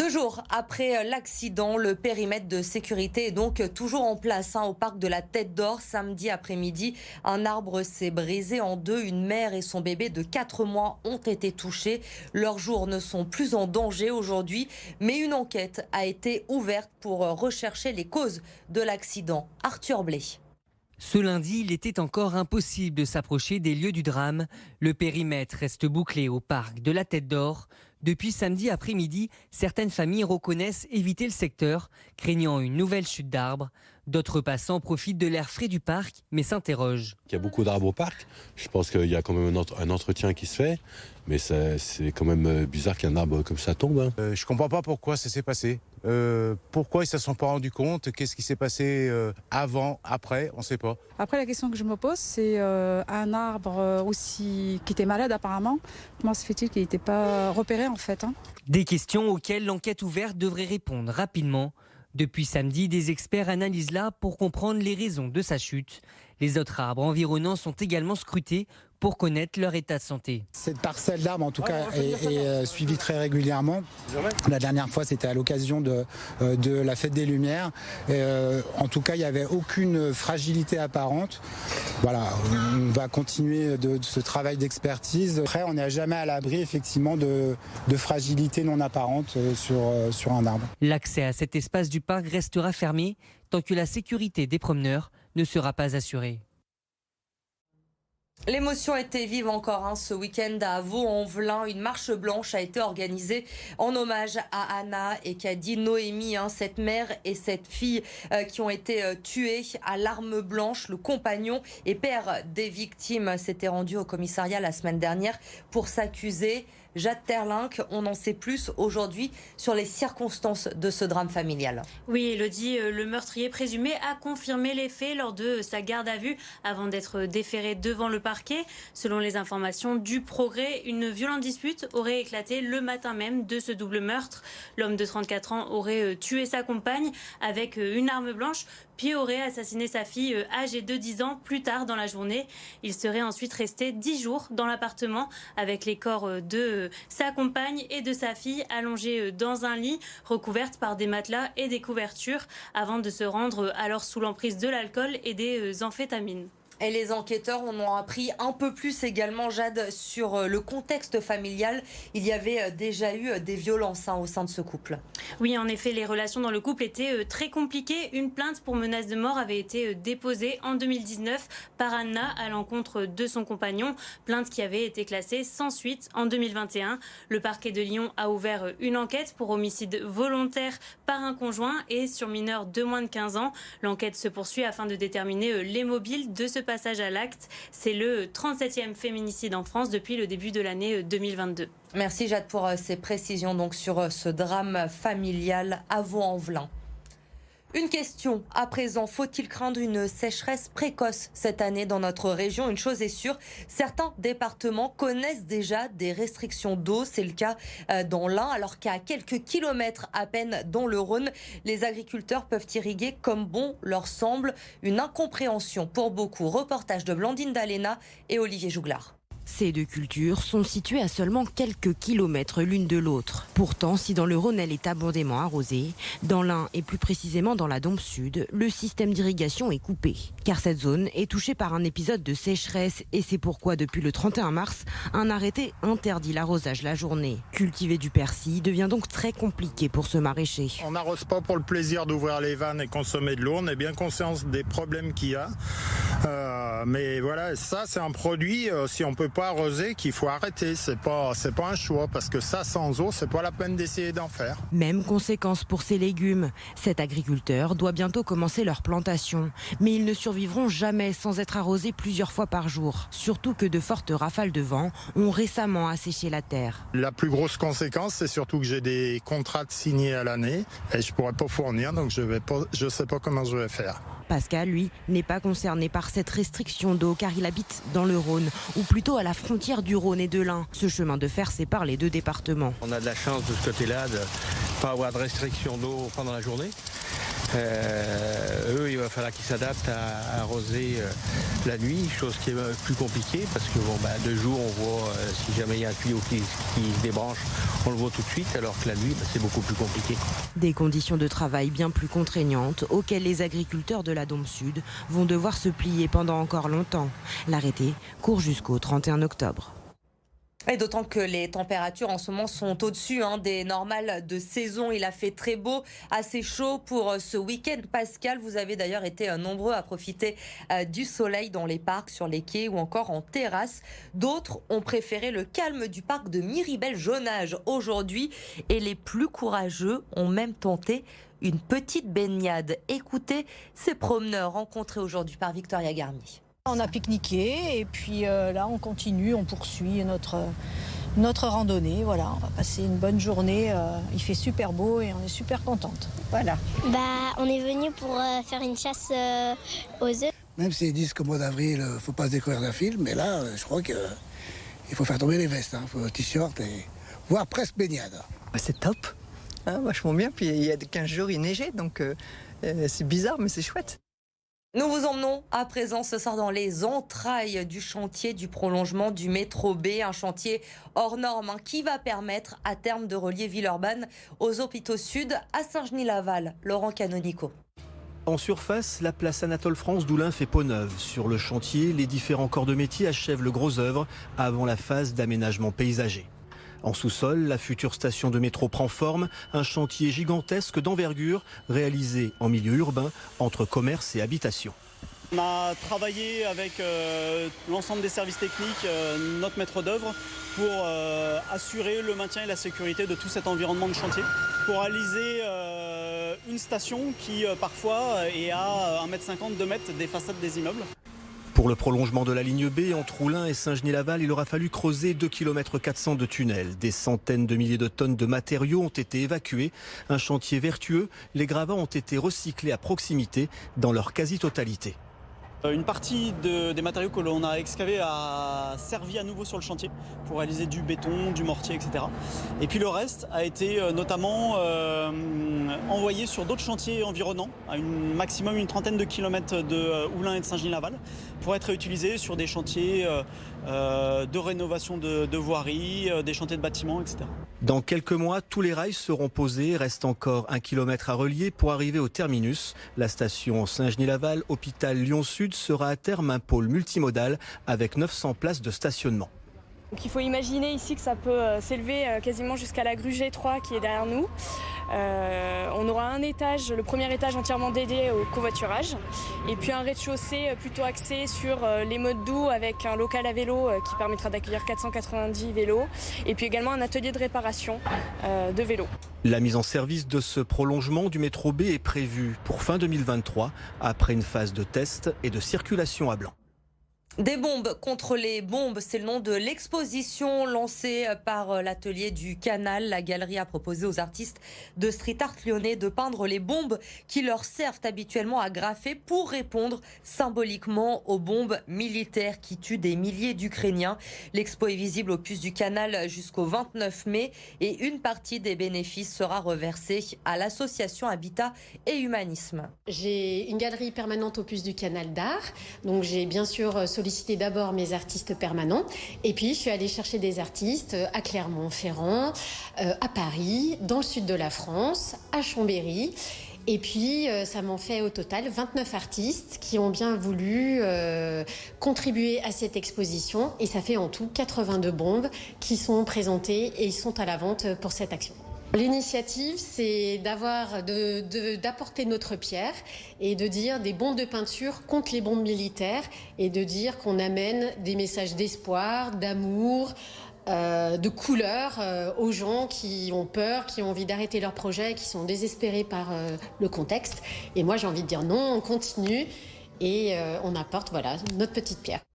2 jours après l'accident, le périmètre de sécurité est donc toujours en place au parc de la Tête d'Or. Samedi après-midi, un arbre s'est brisé en deux. Une mère et son bébé de 4 mois ont été touchés. Leurs jours ne sont plus en danger aujourd'hui, mais une enquête a été ouverte pour rechercher les causes de l'accident. Arthur Blé. Ce lundi, il était encore impossible de s'approcher des lieux du drame. Le périmètre reste bouclé au parc de la Tête d'Or. Depuis samedi après-midi, certaines familles reconnaissent éviter le secteur, craignant une nouvelle chute d'arbres. D'autres passants profitent de l'air frais du parc, mais s'interrogent. Il y a beaucoup d'arbres au parc. Je pense qu'il y a quand même un entretien qui se fait. Mais c'est quand même bizarre qu'un arbre comme ça tombe. Je ne comprends pas pourquoi ça s'est passé. Pourquoi ils ne se sont pas rendus compte? Qu'est-ce qui s'est passé avant, après? On ne sait pas. Après, la question que je me pose, c'est un arbre aussi qui était malade apparemment. Comment se fait-il qu'il n'était pas repéré en fait Des questions auxquelles l'enquête ouverte devrait répondre rapidement. Depuis samedi, des experts analysent l'arbre pour comprendre les raisons de sa chute. Les autres arbres environnants sont également scrutés pour connaître leur état de santé. Cette parcelle d'arbres, en tout cas, est suivie très régulièrement. La dernière fois, c'était à l'occasion de la fête des Lumières. En tout cas, il n'y avait aucune fragilité apparente. Voilà, on va continuer de ce travail d'expertise. Après, on n'est jamais à l'abri, effectivement, de fragilité non apparente sur un arbre. L'accès à cet espace du parc restera fermé tant que la sécurité des promeneurs ne sera pas assurée. L'émotion était vive encore ce week-end à Vaux-en-Velin. Une marche blanche a été organisée en hommage à Anna et Kadi Noémie, cette mère et cette fille qui ont été tuées à l'arme blanche. Le compagnon et père des victimes s'était rendu au commissariat la semaine dernière pour s'accuser. Jade Terlinck, on en sait plus aujourd'hui sur les circonstances de ce drame familial. Oui, Elodie, le meurtrier présumé a confirmé les faits lors de sa garde à vue avant d'être déféré devant le parquet. Selon les informations du Progrès, une violente dispute aurait éclaté le matin même de ce double meurtre. L'homme de 34 ans aurait tué sa compagne avec une arme blanche, puis aurait assassiné sa fille âgée de 10 ans plus tard dans la journée. Il serait ensuite resté 10 jours dans l'appartement avec les corps de sa compagne et de sa fille allongés dans un lit, recouvertes par des matelas et des couvertures, avant de se rendre alors sous l'emprise de l'alcool et des amphétamines. Et les enquêteurs en ont appris un peu plus également, Jade, sur le contexte familial. Il y avait déjà eu des violences au sein de ce couple. Oui, en effet, les relations dans le couple étaient très compliquées. Une plainte pour menace de mort avait été déposée en 2019 par Anna à l'encontre de son compagnon. Plainte qui avait été classée sans suite en 2021. Le parquet de Lyon a ouvert une enquête pour homicide volontaire par un conjoint et sur mineur de moins de 15 ans. L'enquête se poursuit afin de déterminer les mobiles de ce passage à l'acte. C'est le 37e féminicide en France depuis le début de l'année 2022. Merci Jade pour ces précisions donc sur ce drame familial à Vaux-en-Velin. Une question à présent, faut-il craindre une sécheresse précoce cette année dans notre région? Une chose est sûre, certains départements connaissent déjà des restrictions d'eau. C'est le cas dans l'Ain, alors qu'à quelques kilomètres à peine dans le Rhône, les agriculteurs peuvent irriguer comme bon leur semble. Une incompréhension pour beaucoup. Reportage de Blandine Dalena et Olivier Jouglard. Ces deux cultures sont situées à seulement quelques kilomètres l'une de l'autre. Pourtant, si dans le Rhône elle est abondamment arrosée, dans l'Ain et plus précisément dans la Dombe Sud, le système d'irrigation est coupé. Car cette zone est touchée par un épisode de sécheresse et c'est pourquoi depuis le 31 mars, un arrêté interdit l'arrosage la journée. Cultiver du persil devient donc très compliqué pour ce maraîcher. On n'arrose pas pour le plaisir d'ouvrir les vannes et consommer de l'eau. On est bien conscient des problèmes qu'il y a. Mais voilà, ça c'est un produit, si on peut pas arroser, qu'il faut arrêter. C'est pas un choix, parce que ça sans eau, c'est pas la peine d'essayer d'en faire. Même conséquence pour ces légumes. Cet agriculteur doit bientôt commencer leur plantation. Mais ils ne survivront jamais sans être arrosés plusieurs fois par jour. Surtout que de fortes rafales de vent ont récemment asséché la terre. La plus grosse conséquence, c'est surtout que j'ai des contrats signés à l'année et je pourrais pas fournir, donc je sais pas comment je vais faire. Pascal, lui, n'est pas concerné par cette restriction d'eau car il habite dans le Rhône, ou plutôt à la frontière du Rhône et de l'Ain. Ce chemin de fer sépare les deux départements. On a de la chance de ce côté-là de ne pas avoir de restriction d'eau pendant la journée. Eux, il va falloir qu'ils s'adaptent à arroser la nuit, chose qui est plus compliquée parce que de jour, on voit si jamais il y a un tuyau qui se débranche, on le voit tout de suite, alors que la nuit, c'est beaucoup plus compliqué. Des conditions de travail bien plus contraignantes auxquelles les agriculteurs de la Dôme Sud vont devoir se plier pendant encore longtemps. L'arrêté court jusqu'au 31 octobre. Et d'autant que les températures en ce moment sont au-dessus des normales de saison. Il a fait très beau, assez chaud pour ce week-end. Pascal, vous avez d'ailleurs été nombreux à profiter du soleil dans les parcs, sur les quais ou encore en terrasse. D'autres ont préféré le calme du parc de Miribel-Jonage aujourd'hui. Et les plus courageux ont même tenté une petite baignade. Écoutez ces promeneurs rencontrés aujourd'hui par Victoria Garnier. On a pique-niqué et puis là on continue, on poursuit notre randonnée. Voilà, on va passer une bonne journée. Il fait super beau et on est super contente. Voilà. On est venu pour faire une chasse aux œufs. Même s'ils disent qu'au mois d'avril, il ne faut pas se découvrir d'un film, mais là, je crois qu'il faut faire tomber les vestes. Il faut t-shirt et voire presque baignade. C'est top, vachement bien. Puis il y a 15 jours, il neigeait, donc c'est bizarre, mais c'est chouette. Nous vous emmenons à présent ce soir dans les entrailles du chantier du prolongement du métro B, un chantier hors norme qui va permettre à terme de relier Villeurbanne aux hôpitaux sud à Saint-Genis-Laval. Laurent Canonico. En surface, la place Anatole France d'Oulin fait peau neuve. Sur le chantier, les différents corps de métier achèvent le gros œuvre avant la phase d'aménagement paysager. En sous-sol, la future station de métro prend forme, un chantier gigantesque d'envergure réalisé en milieu urbain entre commerce et habitation. On a travaillé avec l'ensemble des services techniques, notre maître d'œuvre, pour assurer le maintien et la sécurité de tout cet environnement de chantier. Pour réaliser une station qui parfois est à 1,50 m, 2 mètres des façades des immeubles. Pour le prolongement de la ligne B entre Oulin et Saint-Genis-Laval, il aura fallu creuser 2,4 km de tunnels. Des centaines de milliers de tonnes de matériaux ont été évacués. Un chantier vertueux, les gravats ont été recyclés à proximité dans leur quasi-totalité. Une partie des matériaux que l'on a excavés a servi à nouveau sur le chantier pour réaliser du béton, du mortier, etc. Et puis le reste a été notamment envoyé sur d'autres chantiers environnants, à maximum une trentaine de kilomètres de Oulin et de Saint-Genis-Laval, pour être réutilisé sur des chantiers de rénovation de voiries, des chantiers de bâtiments, etc. Dans quelques mois, tous les rails seront posés. Reste encore 1 kilomètre à relier pour arriver au terminus. La station Saint-Genis-Laval, hôpital Lyon-Sud, sera à terme un pôle multimodal avec 900 places de stationnement. Donc il faut imaginer ici que ça peut s'élever quasiment jusqu'à la grue G3 qui est derrière nous. On aura un étage, le premier étage entièrement dédié au covoiturage, et puis un rez-de-chaussée plutôt axé sur les modes doux avec un local à vélo qui permettra d'accueillir 490 vélos, et puis également un atelier de réparation de vélos. La mise en service de ce prolongement du métro B est prévue pour fin 2023, après une phase de test et de circulation à blanc. Des bombes contre les bombes, c'est le nom de l'exposition lancée par l'atelier du Canal. La galerie a proposé aux artistes de street art lyonnais de peindre les bombes qui leur servent habituellement à graffer pour répondre symboliquement aux bombes militaires qui tuent des milliers d'Ukrainiens. L'expo est visible au Puce du Canal jusqu'au 29 mai et une partie des bénéfices sera reversée à l'association Habitat et Humanisme. J'ai une galerie permanente au Puce du Canal d'art, donc j'ai bien sûr sollicité d'abord mes artistes permanents et puis je suis allée chercher des artistes à Clermont-Ferrand, à Paris, dans le sud de la France, à Chambéry. Et puis, ça m'en fait au total 29 artistes qui ont bien voulu contribuer à cette exposition. Et ça fait en tout 82 bombes qui sont présentées et ils sont à la vente pour cette action. L'initiative, c'est d'apporter notre pierre et de dire des bombes de peinture contre les bombes militaires et de dire qu'on amène des messages d'espoir, d'amour, de couleur aux gens qui ont peur, qui ont envie d'arrêter leur projet, qui sont désespérés par le contexte. Et moi, j'ai envie de dire non, on continue et on apporte notre petite pierre.